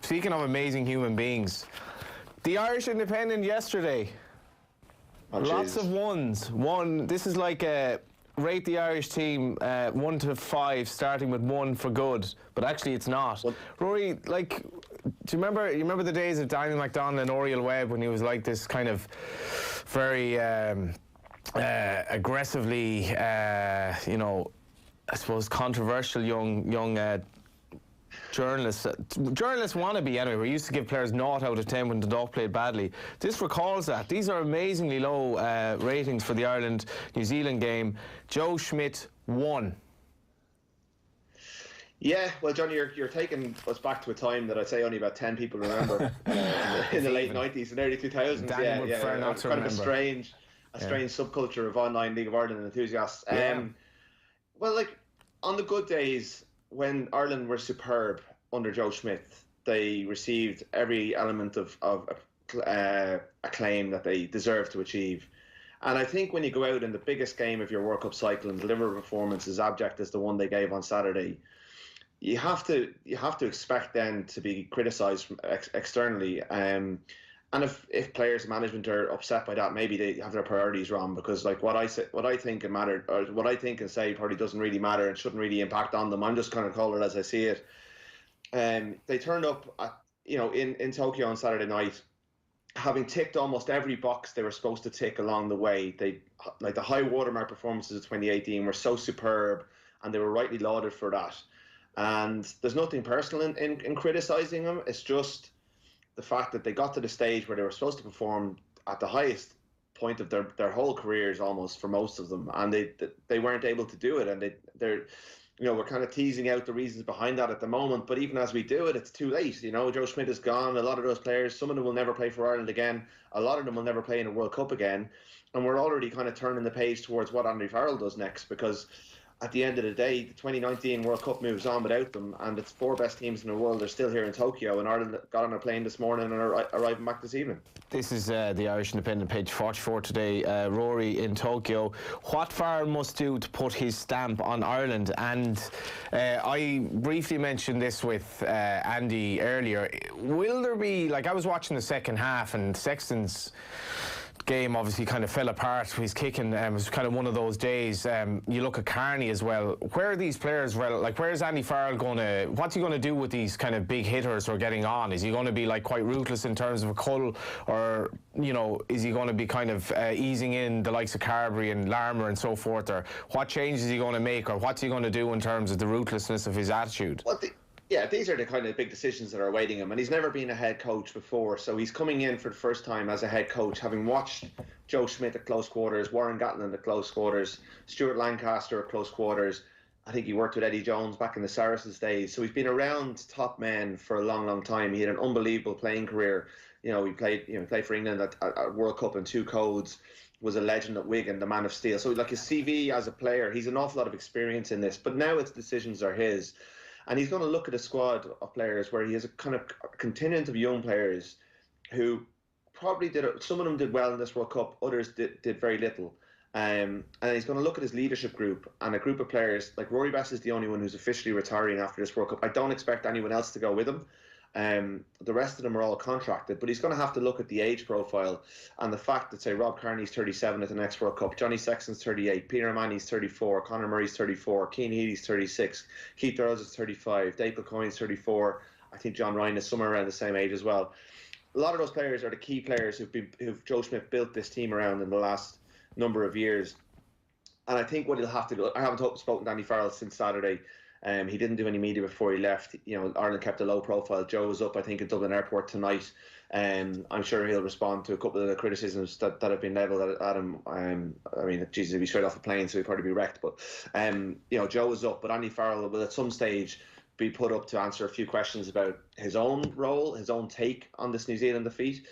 Speaking of amazing human beings, the Irish Independent yesterday. Oh, Lots Jesus. of ones. This is like a rate the Irish team 1 to 5, starting with 1 for good, but actually it's not. What? Rory, like, do you remember the days of Daniel MacDonald and Oriel Webb when he was like this kind of very aggressively, you know, I suppose controversial young journalist wannabe anyway. We used to give players 0 out of 10 when Dundalk played badly. This recalls that. These are amazingly low ratings for the Ireland-New Zealand game. Joe Schmidt 1. Yeah, well, Johnny, you're taking us back to a time that I'd say only about 10 people remember in the late 90s and early 2000s. Daniel would prefer not to kind remember. Of a strange subculture of online League of Ireland enthusiasts. Well, like, on the good days, when Ireland were superb under Joe Schmidt, they received every element of acclaim that they deserved to achieve. And I think when you go out in the biggest game of your World Cup cycle and deliver a performance as abject as the one they gave on Saturday, you have to expect then to be criticised externally. And if players and management are upset by that, maybe they have their priorities wrong, because like what I think or what I think and say probably doesn't really matter and shouldn't really impact on them. I'm just kind of call it as I see it. They turned up in Tokyo on Saturday night, having ticked almost every box they were supposed to tick along the way. They, like, the high watermark performances of 2018 were so superb, and they were rightly lauded for that. And there's nothing personal in criticising them. It's just the fact that they got to the stage where they were supposed to perform at the highest point of their whole careers, almost, for most of them, and they weren't able to do it. And they're we're kind of teasing out the reasons behind that at the moment, but even as we do it, it's too late. Joe Schmidt is gone. A lot of those players, some of them will never play for Ireland again. A lot of them will never play in a World Cup again. And we're already kind of turning the page towards what Andy Farrell does next, because at the end of the day, the 2019 World Cup moves on without them, and it's 4 best teams in the world. They're still here in Tokyo, and Ireland got on a plane this morning and are arriving back this evening. This is the Irish Independent, page 44 today. Rory in Tokyo. What Farrell must do to put his stamp on Ireland? And I briefly mentioned this with Andy earlier. Will there be, like, I was watching the second half, and Sexton's game obviously kind of fell apart. He's kicking, it was kind of one of those days. You look at Carney as well. Where are these players? Well, like, where's Andy Farrell what's he going to do with these kind of big hitters who are getting on? Is he going to be like quite ruthless in terms of a cull, or is he going to be kind of easing in the likes of Carberry and Larmer and so forth, or what changes is he going to make, or what's he going to do in terms of the ruthlessness of his attitude? Well, yeah, these are the kind of big decisions that are awaiting him, and he's never been a head coach before, so he's coming in for the first time as a head coach, having watched Joe Schmidt at close quarters, Warren Gatland at close quarters, Stuart Lancaster at close quarters. I think he worked with Eddie Jones back in the Saracens days, so he's been around top men for a long, long time. He had an unbelievable playing career. He played for England at World Cup and 2 codes. Was a legend at Wigan, the man of steel. So, like, his CV as a player, he's an awful lot of experience in this, but now its decisions are his. And he's going to look at a squad of players where he has a kind of contingent of young players who probably some of them did well in this World Cup, others did very little. And he's going to look at his leadership group, and a group of players, like Rory Best is the only one who's officially retiring after this World Cup. I don't expect anyone else to go with him. The rest of them are all contracted, but he's going to have to look at the age profile and the fact that, say, Rob Kearney's 37 at the next World Cup, Johnny Sexton's 38, Peter O'Mahony's 34, Conor Murray's 34, Cian Healy's 36, Keith Earls is 35, Dave Kilcoyne's 34. I think John Ryan is somewhere around the same age as well. A lot of those players are the key players who've Joe Schmidt built this team around in the last number of years. And I think what he'll have to do, I haven't spoken to Andy Farrell since Saturday. He didn't do any media before he left. Ireland kept a low profile. Joe was up, I think, at Dublin Airport tonight. I'm sure he'll respond to a couple of the criticisms that have been levelled at him. I mean, Jesus, he'd be straight off a plane, so he'd probably be wrecked. But, Joe was up. But Andy Farrell will at some stage be put up to answer a few questions about his own role, his own take on this New Zealand defeat.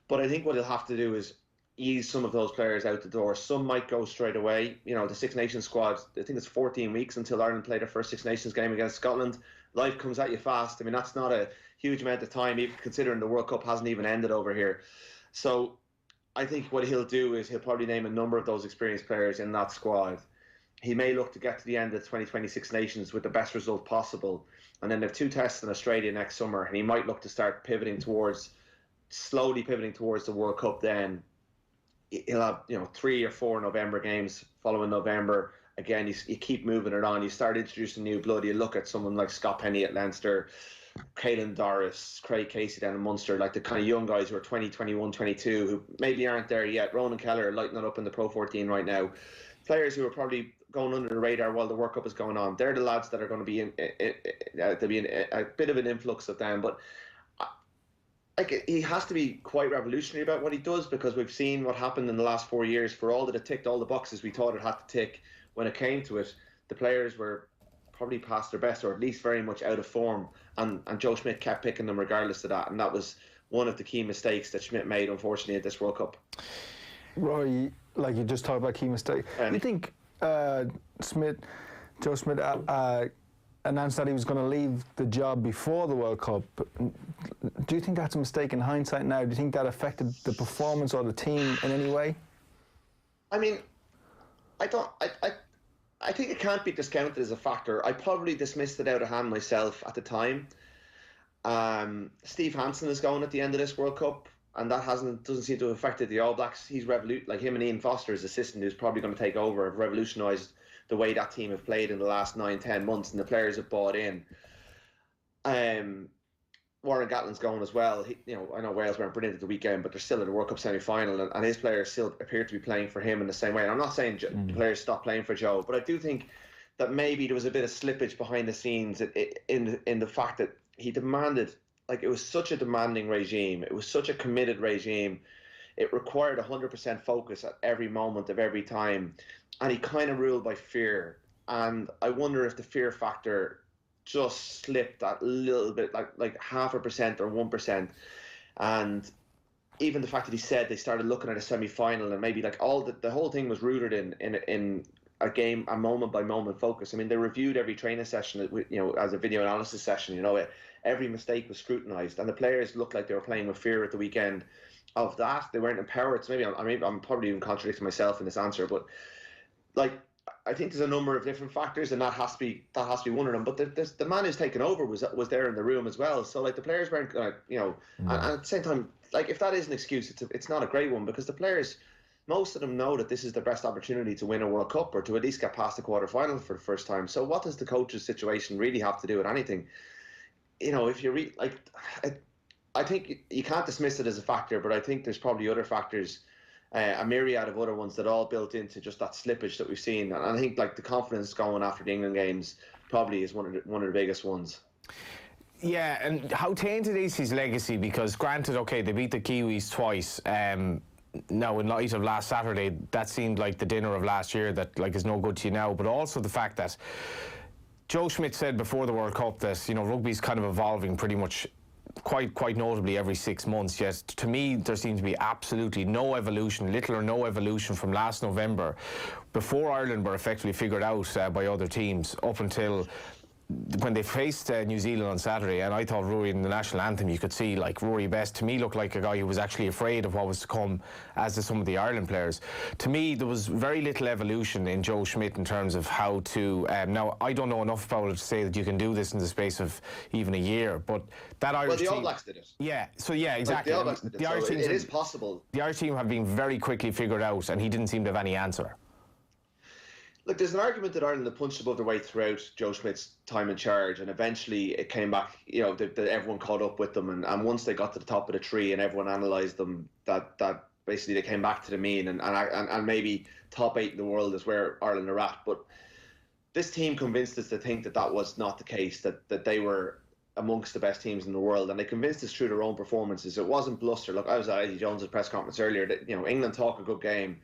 But I think what he'll have to do is ease some of those players out the door. Some might go straight away. The Six Nations squad, I think it's 14 weeks until Ireland play their first Six Nations game against Scotland. Life comes at you fast. I mean, that's not a huge amount of time, even considering the World Cup hasn't even ended over here. So I think what he'll do is he'll probably name a number of those experienced players in that squad. he may look to get to the end of the 2026 Nations with the best result possible. And then they have 2 tests in Australia next summer, and he might look to start slowly pivoting towards the World Cup then. He'll have 3 or 4 November games following November. Again, you keep moving it on. You start introducing new blood. You look at someone like Scott Penny at Leinster, Caelan Doris, Craig Casey down in Munster, like the kind of young guys who are 20, 21, 22, who maybe aren't there yet. Ronan Keller lighting it up in the Pro 14 right now. Players who are probably going under the radar while the World Cup is going on. They're the lads that are going to be there'll be a bit of an influx of them. But he has to be quite revolutionary about what he does, because we've seen what happened in the last 4 years. For all that it ticked all the boxes we thought it had to tick, when it came to it, the players were probably past their best, or at least very much out of form, and Joe Schmidt kept picking them regardless of that, and that was one of the key mistakes that Schmidt made, unfortunately, at this World Cup. Roy, like you just talked about key mistake, you think Joe Schmidt announced that he was going to leave the job before the World Cup? Do you think that's a mistake in hindsight now? Do you think that affected the performance or the team in any way? I mean, I think it can't be discounted as a factor. I probably dismissed it out of hand myself at the time. Steve Hansen is going at the end of this World Cup, and that doesn't seem to have affected the All Blacks. He's like him and Ian Foster, his assistant, who's probably going to take over, have revolutionised the way that team have played in the last 9-10 months, and the players have bought in. Warren Gatland's going as well. I know Wales weren't brilliant at the weekend, but they're still in the World Cup semi-final, and his players still appear to be playing for him in the same way. And I'm not saying the players stop playing for Joe, but I do think that maybe there was a bit of slippage behind the scenes in the fact that he demanded, like, it was such a demanding regime. It was such a committed regime. It required 100% focus at every moment of every time, and he kind of ruled by fear. And I wonder if the fear factor just slipped that little bit, like 0.5% or 1%. And even the fact that he said they started looking at a semi-final, and maybe like the whole thing was rooted in a game, a moment by moment focus. I mean, they reviewed every training session, as a video analysis session. Every mistake was scrutinized, and the players looked like they were playing with fear at the weekend of that. They weren't empowered. So maybe I'm probably even contradicting myself in this answer, but like, I think there's a number of different factors, and that has to be one of them. But the man who's taken over was there in the room as well. So like, the players weren't, and at the same time, like, if that is an excuse, it's not a great one, because the players, most of them know that this is their best opportunity to win a World Cup, or to at least get past the quarterfinal for the first time. So what does the coach's situation really have to do with anything? If you read, like, I think you can't dismiss it as a factor, but I think there's probably other factors, a myriad of other ones that all built into just that slippage that we've seen. And I think, like, the confidence going after the England games probably is one of the biggest ones. Yeah, and how tainted is his legacy? Because granted, okay, they beat the Kiwis twice. Now, in light of last Saturday, that seemed like the dinner of last year that, like, is no good to you now. But also the fact that Joe Schmidt said before the World Cup that, rugby's kind of evolving pretty much quite notably every 6 months. Yes, to me, there seems to be absolutely no evolution, little or no evolution from last November, before Ireland were effectively figured out by other teams, up until when they faced New Zealand on Saturday. And I thought Rory in the national anthem, you could see, like, Rory Best to me looked like a guy who was actually afraid of what was to come, as did some of the Ireland players. To me, there was very little evolution in Joe Schmidt in terms of how to now, I don't know enough about it to say that you can do this in the space of even a year, but that Irish team, the All Blacks did it. Yeah, so yeah, exactly. Like, the All Blacks did it. The Irish team, it is possible. The Irish team have been very quickly figured out, and he didn't seem to have any answer. Look, there's an argument that Ireland had punched above their weight throughout Joe Schmidt's time in charge, and eventually it came back, that everyone caught up with them, and once they got to the top of the tree and everyone analysed them, that basically they came back to the mean, and maybe top 8 in the world is where Ireland are at. But this team convinced us to think that was not the case, that they were amongst the best teams in the world, and they convinced us through their own performances. It wasn't bluster. Look, I was at Eddie Jones's press conference earlier that, England talk a good game.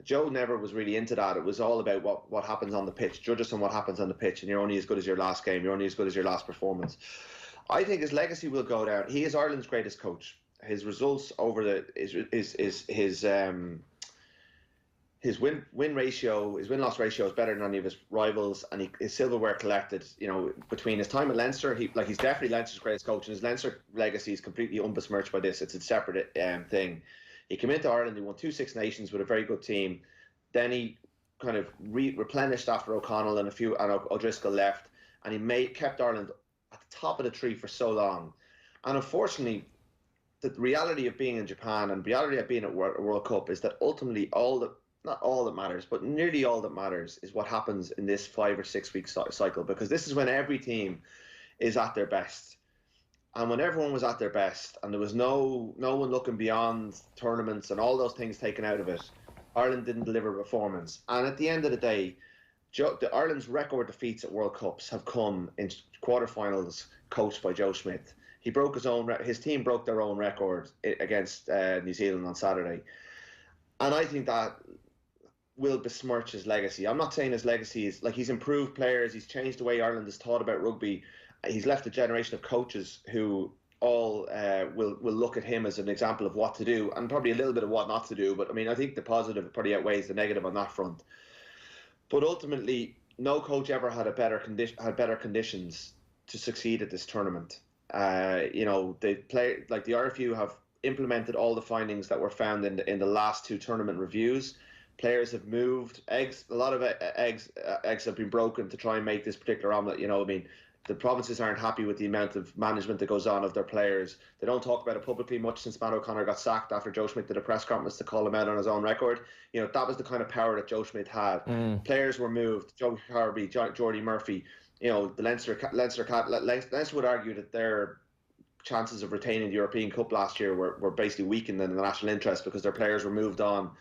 Joe never was really into that. It was all about what happens on the pitch. Judge us on what happens on the pitch, and you're only as good as your last game. You're only as good as your last performance. I think his legacy will go down. He is Ireland's greatest coach. His results over his win ratio, his win-loss ratio is better than any of his rivals, and his silverware collected, between his time at Leinster, he's definitely Leinster's greatest coach, and his Leinster legacy is completely unbesmirched by this. It's a separate thing. He came into Ireland, he won 2 Six Nations with a very good team. Then he kind of replenished after O'Connell and O'Driscoll left, and he kept Ireland at the top of the tree for so long. And unfortunately, the reality of being in Japan and the reality of being at World Cup is that ultimately not all that matters, but nearly all that matters is what happens in this 5 or 6 week cycle, because this is when every team is at their best. And when everyone was at their best and there was no one looking beyond tournaments and all those things taken out of it, Ireland didn't deliver a performance. And at the end of the day, Ireland's record defeats at World Cups have come in quarterfinals coached by Joe Schmidt. His team broke their own record against New Zealand on Saturday. And I think that will besmirch his legacy. I'm not saying his legacy is, like, he's improved players, he's changed the way Ireland has thought about rugby. He's left a generation of coaches who all will look at him as an example of what to do, and probably a little bit of what not to do. But I mean, I think the positive probably outweighs the negative on that front. But ultimately, no coach ever had better conditions to succeed at this tournament. The RFU have implemented all the findings that were found in the last 2 tournament reviews. Players have moved. A lot of eggs have been broken to try and make this particular omelette. The provinces aren't happy with the amount of management that goes on of their players. They don't talk about it publicly much since Matt O'Connor got sacked after Joe Schmidt did a press conference to call him out on his own record. That was the kind of power that Joe Schmidt had. Players were moved. Joe Harvey, Jordy Murphy. The Leinster would argue that their chances of retaining the European Cup last year were basically weakened in the national interest because their players were moved on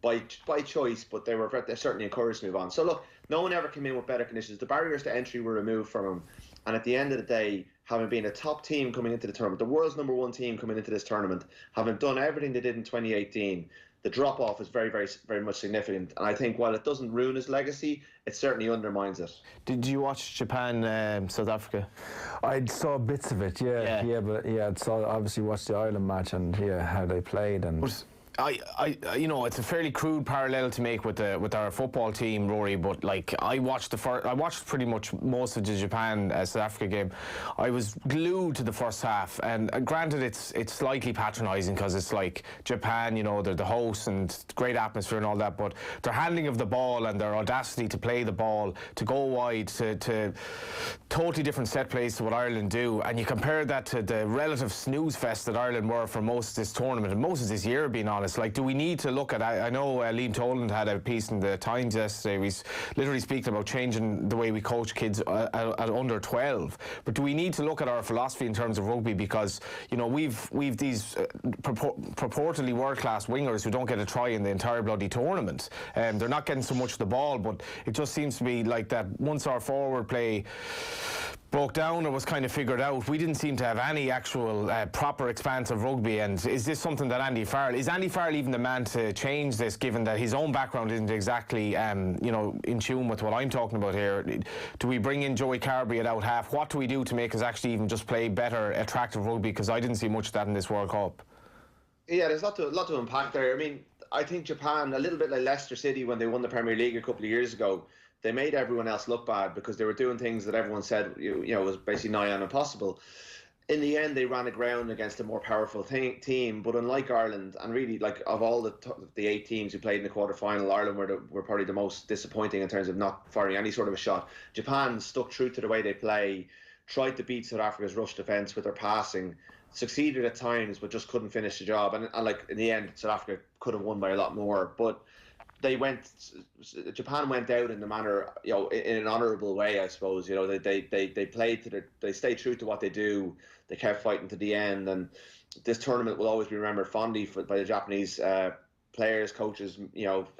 by choice, but they're certainly encouraged to move on. So look, no one ever came in with better conditions. The barriers to entry were removed from them, and at the end of the day, having been a top team coming into the tournament, the world's #1 team coming into this tournament, having done everything they did in 2018, the drop off is very, very, very much significant. And I think while it doesn't ruin his legacy, it certainly undermines it. Did you watch Japan, South Africa? I saw bits of it, I obviously watched the Ireland match and how they played. And it's a fairly crude parallel to make with our football team, Rory. But like, I watched pretty much most of the Japan South Africa game. I was glued to the first half, and granted, it's slightly patronising because it's like Japan, they're the hosts and great atmosphere and all that. But their handling of the ball and their audacity to play the ball, to go wide, to totally different set plays to what Ireland do, and you compare that to the relative snooze fest that Ireland were for most of this tournament and most of this year, being honest. Like, do we need to look at? I know Liam Toland had a piece in the Times yesterday. He's literally speaking about changing the way we coach kids at under 12. But do we need to look at our philosophy in terms of rugby? Because we've these purportedly world-class wingers who don't get a try in the entire bloody tournament. They're not getting so much the ball, but it just seems to be like that once our forward play broke down or was kind of figured out, we didn't seem to have any actual proper expansive rugby. And is this something that Andy Farrell even the man to change this, given that his own background isn't exactly in tune with what I'm talking about here? Do we bring in Joey Carberry at out half? What do we do to make us actually even just play better, attractive rugby? Because I didn't see much of that in this World Cup. Yeah, there's a lot to unpack there. I mean, I think Japan, a little bit like Leicester City when they won the Premier League a couple of years ago, they made everyone else look bad because they were doing things that everyone said was basically nigh on impossible. In the end, they ran aground against a more powerful team. But unlike Ireland, and really, like, of all the 8 teams who played in the quarterfinal, Ireland were probably the most disappointing in terms of not firing any sort of a shot. Japan stuck true to the way they play, tried to beat South Africa's rush defence with their passing, succeeded at times, but just couldn't finish the job. And like, in the end, South Africa could have won by a lot more. But Japan went out in the manner, in an honourable way, I suppose. They played they stayed true to what they do. They kept fighting to the end, and this tournament will always be remembered fondly by the Japanese players, coaches,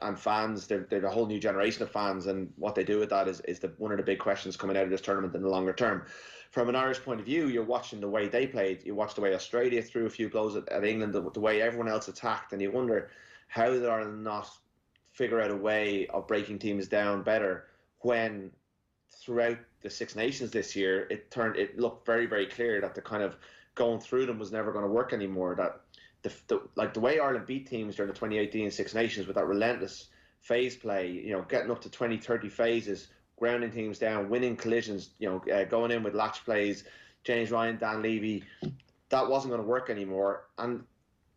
and fans. They're a whole new generation of fans, and what they do with that is one of the big questions coming out of this tournament in the longer term. From an Irish point of view, you're watching the way they played. You watch the way Australia threw a few blows at England, the way everyone else attacked, and you wonder how did Ireland not figure out a way of breaking teams down better when throughout the Six Nations this year it looked very, very clear that the kind of going through them was never going to work anymore. That the way Ireland beat teams during the 2018 Six Nations with that relentless phase play, getting up to 20-30 phases, grounding teams down, winning collisions, going in with latch plays, James Ryan, Dan Levy, that wasn't going to work anymore. And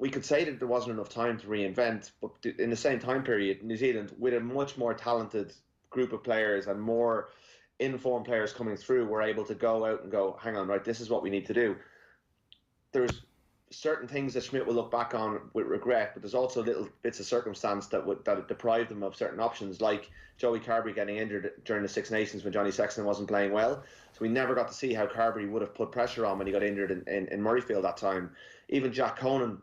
we could say that there wasn't enough time to reinvent, but in the same time period, New Zealand, with a much more talented group of players and more informed players coming through, were able to go out and go, hang on, right, this is what we need to do. There's certain things that Schmidt will look back on with regret, but there's also little bits of circumstance that deprived them of certain options, like Joey Carbery getting injured during the Six Nations when Johnny Sexton wasn't playing well. So we never got to see how Carbery would have put pressure on when he got injured in Murrayfield that time. Even Jack Conan,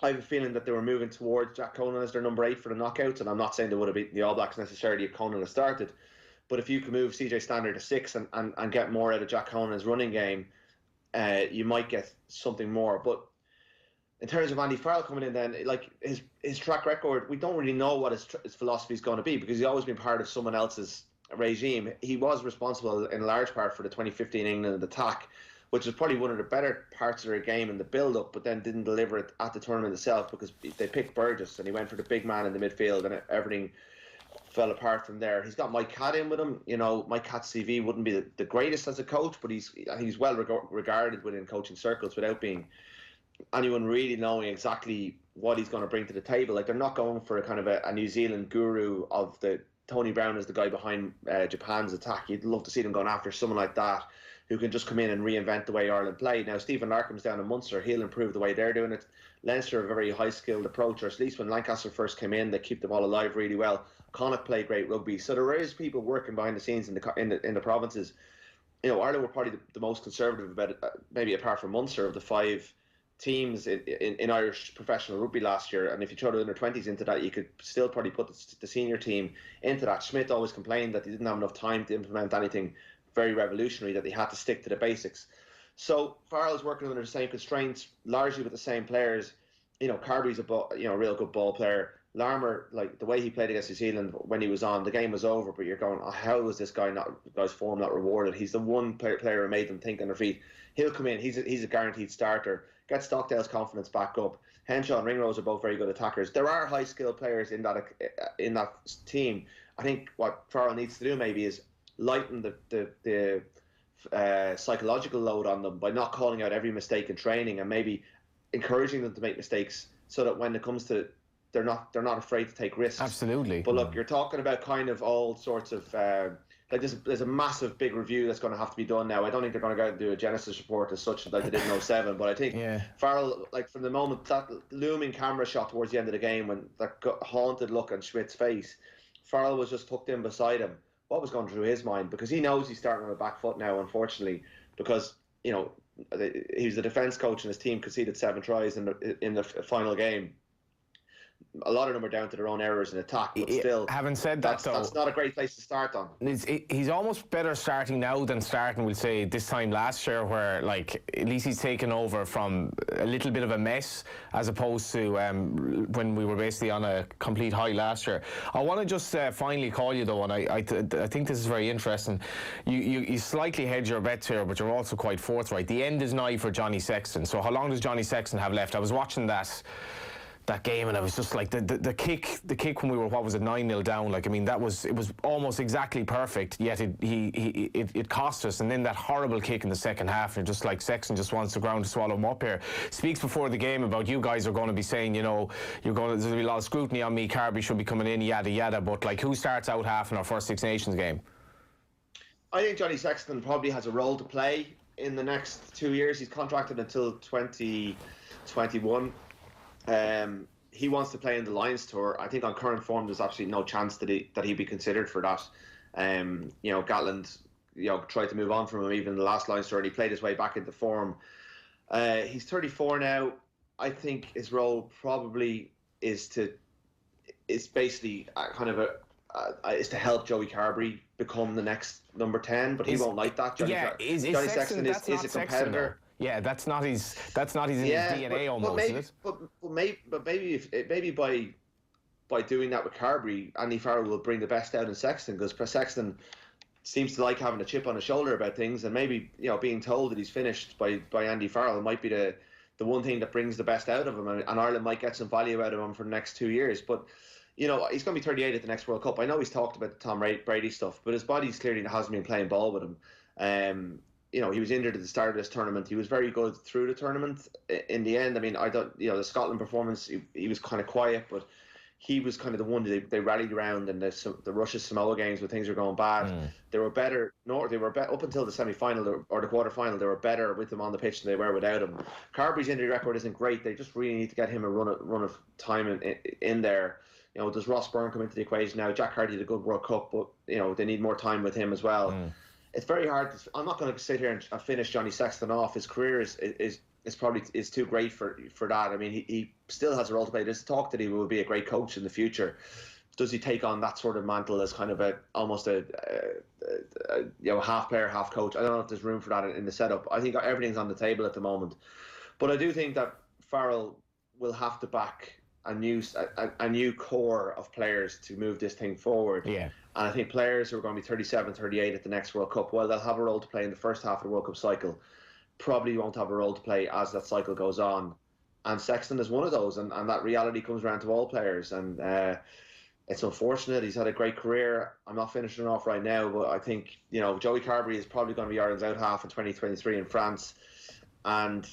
I have a feeling that they were moving towards Jack Conan as their number 8 for the knockouts, and I'm not saying they would have beaten the All Blacks necessarily if Conan had started, but if you can move CJ Stander to 6 and get more out of Jack Conan's running game, you might get something more. But in terms of Andy Farrell coming in, then, like, his track record, we don't really know what his philosophy is going to be, because he's always been part of someone else's regime. He was responsible in large part for the 2015 England attack, which was probably one of the better parts of their game in the build-up, but then didn't deliver it at the tournament itself because they picked Burgess and he went for the big man in the midfield, and everything fell apart from there. He's got Mike Catt in with him. You know, Mike Catt's CV wouldn't be the greatest as a coach, but he's well regarded within coaching circles without being anyone really knowing exactly what he's going to bring to the table. Like, they're not going for a kind of a New Zealand guru of the Tony Brown is the guy behind Japan's attack. You'd love to see them going after someone like that who can just come in and reinvent the way Ireland play. Now, Stephen Larkham's down in Munster. He'll improve the way they're doing it. Leinster have a very high-skilled approach, or at least when Lancaster first came in, they keep them all alive really well. Connacht play great rugby. So there is people working behind the scenes in the provinces. You know, Ireland were probably the most conservative about it, maybe apart from Munster, of the 5 teams in Irish professional rugby last year. And if you throw the under-20s into that, you could still probably put the senior team into that. Schmidt always complained that he didn't have enough time to implement anything very revolutionary, that they had to stick to the basics. So Farrell's working under the same constraints, largely with the same players. You know, Carbery's a real good ball player. Larmour, like, the way he played against New Zealand when he was on, the game was over, but you're going, oh, how was this guy's form not rewarded? He's the one player who made them think on their feet. He'll come in. He's a guaranteed starter. Get Stockdale's confidence back up. Henshaw and Ringrose are both very good attackers. There are high-skilled players in that team. I think what Farrell needs to do maybe is lighten the psychological load on them by not calling out every mistake in training, and maybe encouraging them to make mistakes, so that when it comes to, they're not afraid to take risks. Absolutely. But look, you're talking about kind of all sorts of like there's a massive big review that's going to have to be done now. I don't think they're going to go out and do a Genesis report as such like they did in 07, but I think Farrell, like, from the moment that looming camera shot towards the end of the game, when that haunted look on Schmidt's face, Farrell was just tucked in beside him. What was going through his mind? Because he knows he's starting on the back foot now, unfortunately, because, you know, he was the defence coach and his team conceded 7 tries in the final game. A lot of them are down to their own errors in attack, but still, having said that, that's not a great place to start on. He's almost better starting now than starting, we'll say, this time last year, where, like, at least he's taken over from a little bit of a mess, as opposed to when we were basically on a complete high last year. I want to just finally call you, though, and I think this is very interesting. You slightly hedge your bets here, but you're also quite forthright. The end is nigh for Johnny Sexton. So how long does Johnny Sexton have left? I was watching that game, and I was just like, the kick when we were, what was it, 9-0 down, like, I mean, it was almost exactly perfect, yet it cost us. And then that horrible kick in the second half, and just like, Sexton just wants the ground to swallow him up here. Speaks before the game about, you guys are going to be saying, you know, there's going to be a lot of scrutiny on me, Carbery should be coming in, yada yada, but, like, who starts out half in our first Six Nations game? I think Johnny Sexton probably has a role to play in the next 2 years. He's contracted until 2021. He wants to play in the Lions Tour. I think on current form, there's absolutely no chance that he'd be considered for that. You know, Gatland, you know, tried to move on from him even in the last Lions Tour, and he played his way back into form. He's 34 now. I think his role probably is basically is to help Joey Carbery become the next number 10, but he won't like that. Johnny Sexton is a competitor. Yeah, that's not his in his DNA almost, is it? But maybe by doing that with Carbery, Andy Farrell will bring the best out in Sexton, because Sexton seems to like having a chip on his shoulder about things, and maybe, you know, being told that he's finished by Andy Farrell might be the one thing that brings the best out of him, and Ireland might get some value out of him for the next 2 years. But, you know, he's going to be 38 at the next World Cup. I know he's talked about the Tom Brady stuff, but his body's clearly hasn't been playing ball with him. you know, he was injured at the start of this tournament. He was very good through the tournament. In the end, I mean, I don't, you know, the Scotland performance, he was kind of quiet, but he was kind of the one they rallied around in the Russia Samoa games when things were going bad. They were better. No, they were up until the semi-final or the quarter-final. They were better with him on the pitch than they were without him. Carberry's injury record isn't great. They just really need to get him a run of time in there. You know, does Ross Byrne come into the equation now? Jack Hardy did a good World Cup, but you know they need more time with him as well. It's very hard. I'm not going to sit here and finish Johnny Sexton off. His career is probably too great for that. I mean, he still has a role to play. There's talk that he will be a great coach in the future. Does he take on that sort of mantle as kind of almost a you know, half player, half coach? I don't know if there's room for that in the setup. I think everything's on the table at the moment, but I do think that Farrell will have to back a new core of players to move this thing forward. Yeah. And I think players who are going to be 37, 38 at the next World Cup, while they'll have a role to play in the first half of the World Cup cycle, probably won't have a role to play as that cycle goes on. And Sexton is one of those, and that reality comes around to all players. And it's unfortunate. He's had a great career. I'm not finishing off right now, but I think, you know, Joey Carberry is probably going to be Ireland's out half in 2023 in France. And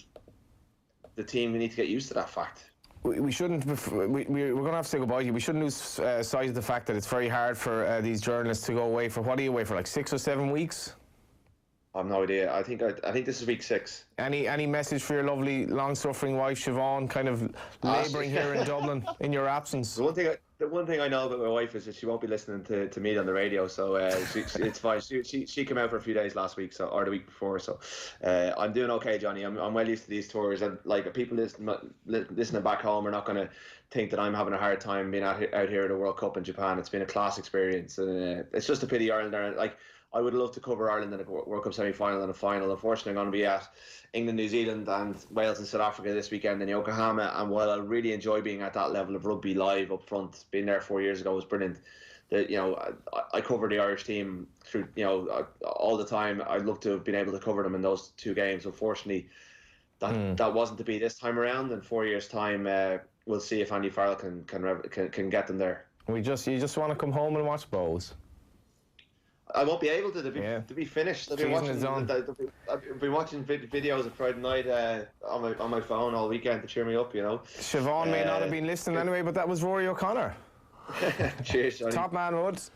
the team, we need to get used to that fact. We shouldn't. We're going to have to say goodbye to you. We shouldn't lose sight of the fact that it's very hard for these journalists to go away for, what are you away for, like 6 or 7 weeks? I have no idea. I think this is week 6. Any message for your lovely, long-suffering wife Siobhan, kind of labouring here in Dublin in your absence? The one thing I know about my wife is that she won't be listening to me on the radio, so it's fine. She came out for a few days last week, or the week before, so I'm doing okay, Johnny. I'm well used to these tours, and like people listening back home are not going to think that I'm having a hard time being out here at the World Cup in Japan. It's been a class experience, and it's just a pity Ireland are like. I would love to cover Ireland in a World Cup semi-final and a final. Unfortunately, I'm going to be at England, New Zealand and Wales and South Africa this weekend in Yokohama. And while I really enjoy being at that level of rugby live up front, being there 4 years ago was brilliant. You know, I cover the Irish team through, you know, all the time. I'd love to have been able to cover them in those 2 games. Unfortunately, that wasn't to be this time around. In 4 years' time, we'll see if Andy Farrell can get them there. You just want to come home and watch bowls. I won't be able to be finished. I've been watching videos of Friday night on my phone all weekend to cheer me up, you know. Siobhan may not have been listening anyway, but that was Ruaidhri O'Connor. Cheers, Johnny. Top man, Woods.